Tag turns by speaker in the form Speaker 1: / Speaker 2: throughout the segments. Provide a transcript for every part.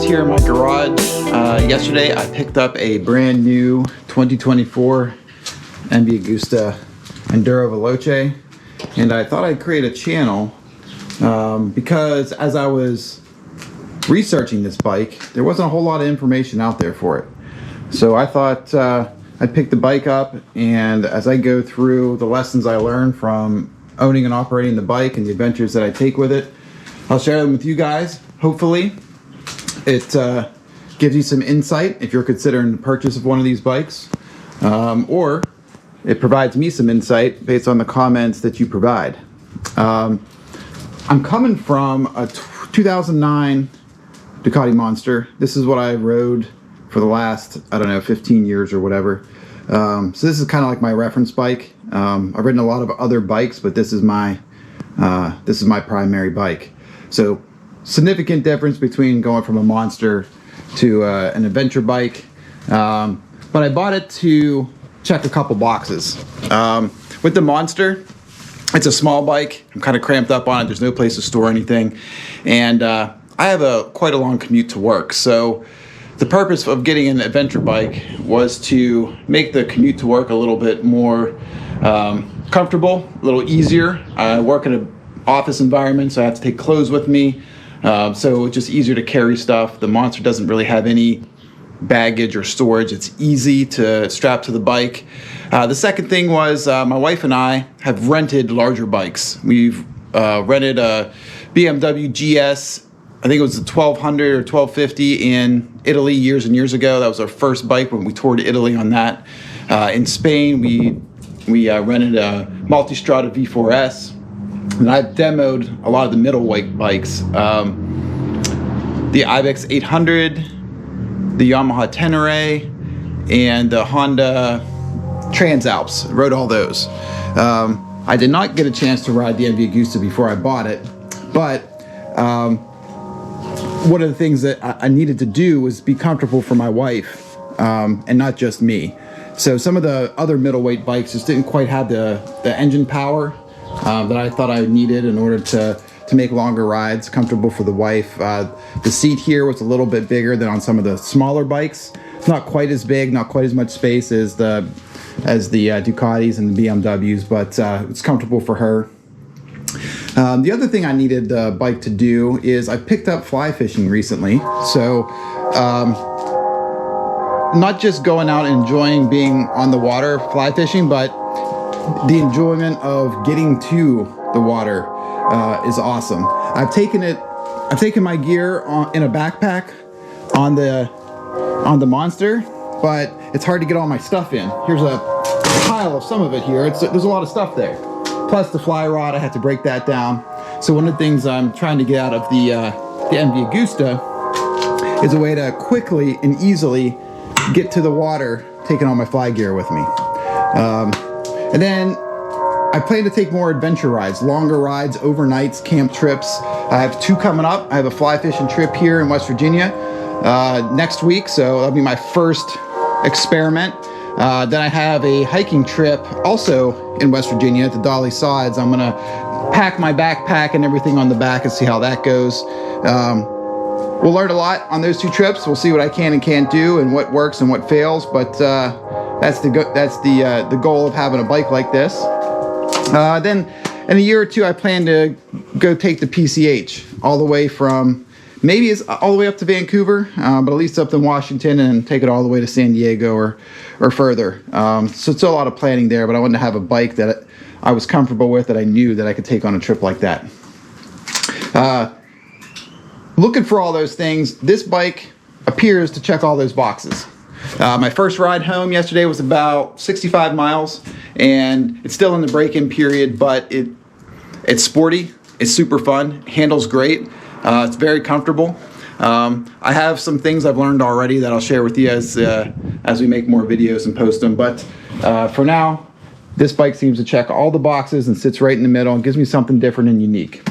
Speaker 1: here in my garage. Yesterday I picked up a brand new 2024 MV Agusta Enduro Veloce, and I thought I'd create a channel because as I was researching this bike, there wasn't a whole lot of information out there for it. So I thought I'd pick the bike up, and as I go through the lessons I learned from owning and operating the bike and the adventures that I take with it, I'll share them with you guys. Hopefully it gives you some insight if you're considering the purchase of one of these bikes, or it provides me some insight based on the comments that you provide. I'm coming from a 2009 Ducati Monster. This is what I rode for the last, I don't know, 15 years or whatever. So this is kind of like my reference bike. I've ridden a lot of other bikes, but this is my primary bike. So significant difference between going from a Monster to an adventure bike. But I bought it to check a couple boxes. With the Monster, it's a small bike. I'm kind of cramped up on it. There's no place to store anything. And I have quite a long commute to work. So the purpose of getting an adventure bike was to make the commute to work a little bit more comfortable, a little easier. I work in an office environment, so I have to take clothes with me. So it's just easier to carry stuff. The Monster doesn't really have any baggage or storage. It's easy to strap to the bike. The second thing was my wife and I have rented larger bikes. We've rented a BMW GS. I think it was a 1200 or 1250 in Italy years and years ago. That was our first bike when we toured Italy on that. In Spain, we rented a Multistrada V4S. And I've demoed a lot of the middleweight bikes. The Ibex 800, the Yamaha Tenere, and the Honda Transalps. Rode all those. I did not get a chance to ride the MV Agusta before I bought it, but one of the things that I needed to do was be comfortable for my wife, and not just me. So some of the other middleweight bikes just didn't quite have the engine power that I thought I needed in order to make longer rides comfortable for the wife. The seat here was a little bit bigger than on some of the smaller bikes. It's not quite as big, not quite as much space as the Ducatis and the BMWs, but it's comfortable for her. The other thing I needed the bike to do is I picked up fly fishing recently. So not just going out and enjoying being on the water fly fishing, but the enjoyment of getting to the water is awesome. I've taken my gear in a backpack on the Monster, but it's hard to get all my stuff in. Here's a pile of some of it here. There's a lot of stuff there. Plus the fly rod, I had to break that down. So one of the things I'm trying to get out of the MV Agusta is a way to quickly and easily get to the water, taking all my fly gear with me. And then I plan to take more adventure rides, longer rides, overnights, camp trips. I have two coming up. I have a fly fishing trip here in West Virginia next week, so that'll be my first experiment. Then I have a hiking trip also in West Virginia at the Dolly Sods. I'm gonna pack my backpack and everything on the back and see how that goes. We'll learn a lot on those two trips. We'll see what I can and can't do and what works and what fails, but that's the goal of having a bike like this. Then in a year or two, I plan to go take the PCH all the way from, maybe it's all the way up to Vancouver, but at least up to Washington, and take it all the way to San Diego or further. So it's a lot of planning there, but I wanted to have a bike that I was comfortable with, that I knew that I could take on a trip like that. Looking for all those things, this bike appears to check all those boxes. My first ride home yesterday was about 65 miles, and it's still in the break-in period, but it's sporty, it's super fun, handles great, it's very comfortable. I have some things I've learned already that I'll share with you as we make more videos and post them, but for now, this bike seems to check all the boxes and sits right in the middle and gives me something different and unique.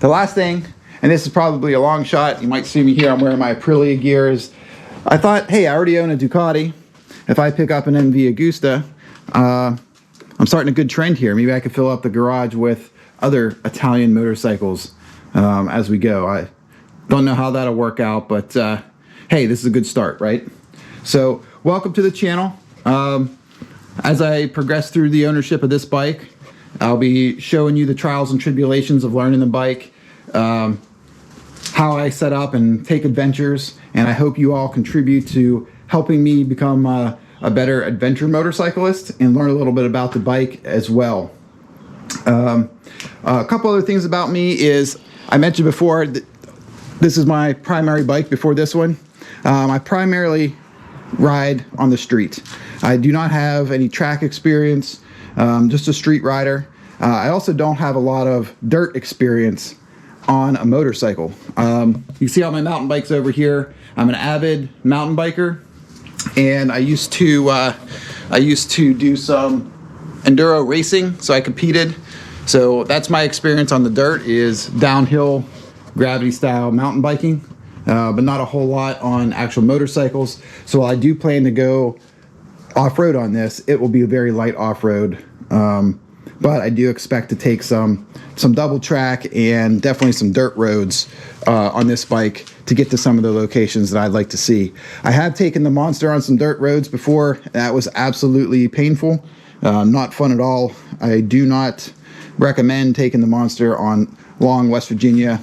Speaker 1: The last thing, and this is probably a long shot, you might see me here, I'm wearing my Aprilia gears. I thought, hey, I already own a Ducati. If I pick up an MV Agusta, I'm starting a good trend here. Maybe I could fill up the garage with other Italian motorcycles as we go. Don't know how that'll work out, but hey, this is a good start, right? So welcome to the channel. As I progress through the ownership of this bike, I'll be showing you the trials and tribulations of learning the bike, how I set up and take adventures, and I hope you all contribute to helping me become a better adventure motorcyclist and learn a little bit about the bike as well. A couple other things about me is, I mentioned before that this is my primary bike before this one. I primarily ride on the street. I do not have any track experience, just a street rider. I also don't have a lot of dirt experience on a motorcycle. You see all my mountain bikes over here. I'm an avid mountain biker, and I used to do some enduro racing, so I competed. So that's my experience on the dirt, is downhill gravity style mountain biking, but not a whole lot on actual motorcycles. So while I do plan to go off-road on this, it will be a very light off-road, but I do expect to take some double track and definitely some dirt roads on this bike to get to some of the locations that I'd like to see. I have taken the Monster on some dirt roads before. That was absolutely painful, not fun at all. I do not recommend taking the Monster on long West Virginia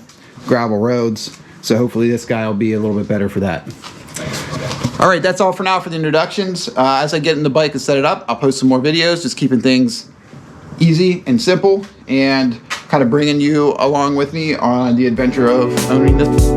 Speaker 1: gravel roads, so hopefully this guy will be a little bit better for that. All right, that's all for now for the introductions. As I get in the bike and set it up, I'll post some more videos, just keeping things easy and simple, and kind of bringing you along with me on the adventure of owning this